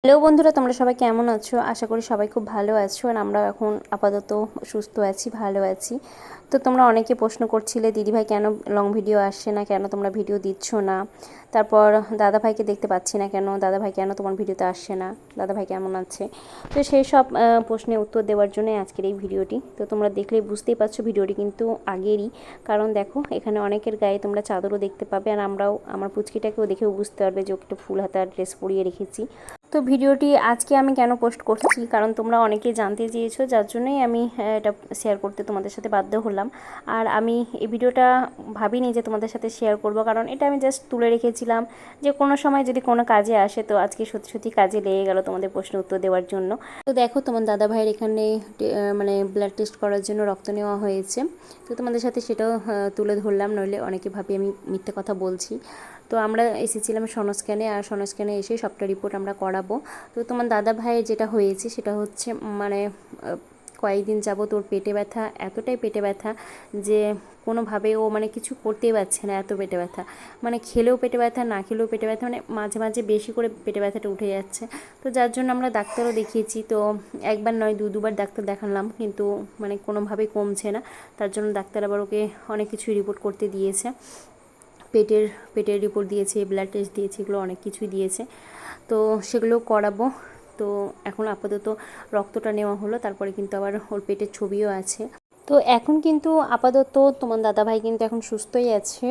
Hello বন্ধুরা, তোমরা সবাই কেমন আছো? আশা করি সবাই খুব ভালো আছো। আর আমরা এখন আপাতত সুস্থ আছি, ভালো আছি। তো তোমরা অনেকে প্রশ্ন করছিলে দিদিভাই কেন লং ভিডিও আসছে না, কেন তোমরা ভিডিও দিচ্ছ না। তারপর দাদাভাইকে দেখতে পাচ্ছি না কেন, দাদাভাই কেন তোমার ভিডিওতে আসছে না, দাদাভাই কেমন আছে। তো সেই সব প্রশ্নের উত্তর দেওয়ার জন্য আজকের এই ভিডিওটি। তো তোমরা দেখলেই বুঝতেই পারছো ভিডিওটি কিন্তু আগেরই, কারণ দেখো এখানে অনেকের গায়ে তোমরা চাদরও দেখতে পাবে। আর আমরাও, আমার পুচকিটাকেও দেখেও বুঝতে পারবে যে ওকে একটু ফুল হাতা ড্রেস পরিয়ে রেখেছি। তো ভিডিওটি আজকে আমি কেন পোস্ট করছি, কারণ তোমরা অনেকেই জানতে চেয়েছো, যার জন্যই আমি এটা শেয়ার করতে তোমাদের সাথে বাধ্য হলাম। আর আমি এই ভিডিওটা ভাবিনি যে তোমাদের সাথে শেয়ার করব, কারণ এটা আমি জাস্ট তুলে রেখেছিলাম যে কোনো সময় যদি কোনো কাজে আসে। তো আজকে সত্যি সত্যি কাজে লেগে গেল তোমাদের প্রশ্ন উত্তর দেওয়ার জন্য। তো দেখো তোমার দাদা ভাইয়ের এখানে মানে ব্লাড টেস্ট করার জন্য রক্ত নেওয়া হয়েছে। তো তোমাদের সাথে সেটাও তুলে ধরলাম, নইলে অনেকে ভাবি আমি মিথ্যে কথা বলছি। তো আমরা এসেছিলাম সনস্ক্যানে, আর সনস্ক্যানে এসে সবটা রিপোর্ট আমরা করাবো। তো তোমার দাদা ভাইয়ের যেটা হয়েছে সেটা হচ্ছে মানে কয়েকদিন যাবত ওর পেটে ব্যথা, এতটাই পেটে ব্যথা যে কোনোভাবে ও মানে কিছু করতেই পারছে না, এত পেটে ব্যথা। মানে খেলেও পেটে ব্যথা, না খেলেও পেটে ব্যথা, মানে মাঝে মাঝে বেশি করে পেটে ব্যথাটা উঠে যাচ্ছে। তো যার জন্য আমরা ডাক্তারও দেখিয়েছি, তো একবার নয় দুবার ডাক্তার দেখালাম, কিন্তু মানে কোনোভাবেই কমছে না। তার জন্য ডাক্তার আবার ওকে অনেক কিছুই রিপোর্ট করতে দিয়েছে। পেটের রিপোর্ট দিয়েছে, ব্লাড টেস্ট দিয়েছে, এগুলো অনেক কিছুই দিয়েছে। তো সেগুলো করাবো। তো এখন আপাতত রক্তটা নেওয়া হলো, তারপরে কিন্তু আবার ওর পেটের ছবিও আছে। তো এখন কিন্তু আপাতত তোমার দাদাভাই কিন্তু এখন সুস্থই আছে।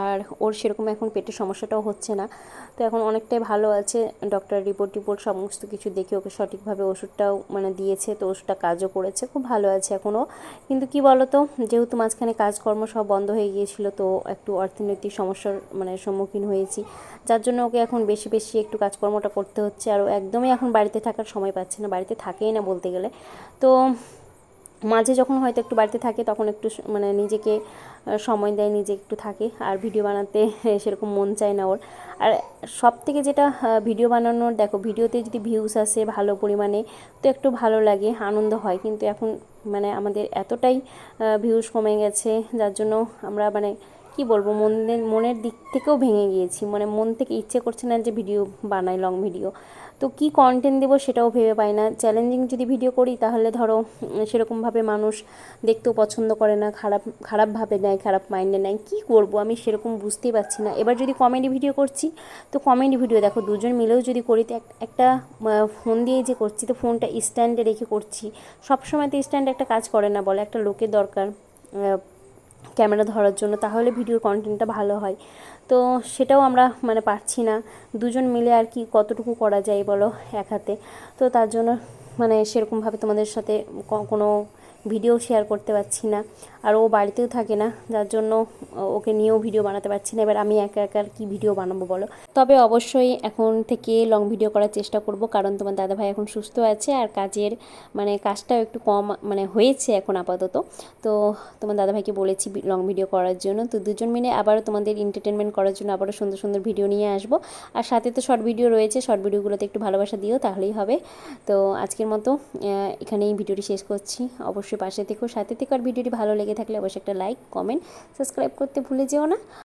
আর ওর সেরকম এখন পেটের সমস্যাটাও হচ্ছে না। তো এখন অনেকটাই ভালো আছে। ডক্টর রিপোর্ট সমস্ত কিছু দেখে ওকে সঠিকভাবে ওষুধটাও মানে দিয়েছে, তো ওষুধটা কাজও করেছে, খুব ভালো আছে এখনও। কিন্তু কি বলতো, যেহেতু মাঝখানে কাজকর্ম সব বন্ধ হয়ে গিয়েছিল, তো একটু অর্থনৈতিক সমস্যার মানে সম্মুখীন হয়েছি, যার জন্য ওকে এখন বেশি বেশি একটু কাজকর্মটা করতে হচ্ছে। আর একদমই এখন বাড়িতে থাকার সময় পাচ্ছে না, বাড়িতে থাকেই না বলতে গেলে। তো মাঝে যখন হয়তো একটু বাড়িতে থাকে তখন একটু মানে নিজেকে সময় দেয়, নিজে একটু থাকে। আর ভিডিও বানাতে সেরকম মন চায় না ওর। আর সব থেকে যেটা ভিডিও বানানোর, দেখো ভিডিওতে যদি ভিউস আসে ভালো পরিমাণে তো একটু ভালো লাগে, আনন্দ হয়। কিন্তু এখন মানে আমাদের এতটাই ভিউস কমে গেছে, যার জন্য আমরা মানে কি বলবো, মনের দিক থেকেও ভেঙে গিয়েছি। মানে মন থেকে ইচ্ছে করছে না যে ভিডিও বানাই, লং ভিডিও। তো কি কন্টেন্ট দেবো সেটাও ভেবে পাই না। চ্যালেঞ্জিং যদি ভিডিও করি তাহলে ধরো সেরকমভাবে মানুষ দেখতেও পছন্দ করে না, খারাপভাবে নেয়, খারাপ মাইন্ডে নেয়। কী করব আমি সেরকম বুঝতেই পারছি না। এবার যদি কমেডি ভিডিও করছি, তো কমেডি ভিডিও দেখো দুজন মিলেও যদি করি, তো একটা ফোন দিয়েই যে করছি, তো ফোনটা স্ট্যান্ডে রেখে করছি। সবসময় তো স্ট্যান্ডে একটা কাজ করে না, বলে একটা লোকের দরকার ক্যামেরা ধরার জন্য, তাহলে ভিডিওর কন্টেন্টটা ভালো হয়। তো সেটাও আমরা মানে পারছি না। দুজন মিলে আর কি কতটুকু করা যায় বলো এক হাতে। তো তার জন্য মানে সেরকমভাবে তোমাদের সাথে কোনো ভিডিও শেয়ার করতে পারছি না। আর ও বাড়িতেও থাকে না, যার জন্য ওকে নিয়েও ভিডিও বানাতে পারছি না। এবার আমি একা একা কি ভিডিও বানাবো বলো। তবে অবশ্যই এখন থেকে লং ভিডিও করার চেষ্টা করব, কারণ তোমার দাদাভাই এখন সুস্থ আছে। আর কাজের মানে কাজটাও একটু কম মানে হয়েছে এখন আপাতত। তো তোমার দাদাভাইকে বলেছি লং ভিডিও করার জন্য। তো দুজন মিলে আবারও তোমাদের এন্টারটেনমেন্ট করার জন্য আবারও সুন্দর সুন্দর ভিডিও নিয়ে আসবো। আর সাথে তো শর্ট ভিডিও রয়েছে, শর্ট ভিডিওগুলোতে একটু ভালোবাসা দিও, তাহলেই হবে। তো আজকের মতো এখানেই ভিডিওটি শেষ করছি। অবশ্যই পাশে থেকো, সাথে থেকো। আর ভিডিওটি ভালো লেগে থাকলে অবশ্যই একটা লাইক, কমেন্ট, সাবস্ক্রাইব করতে ভুলে যেও না।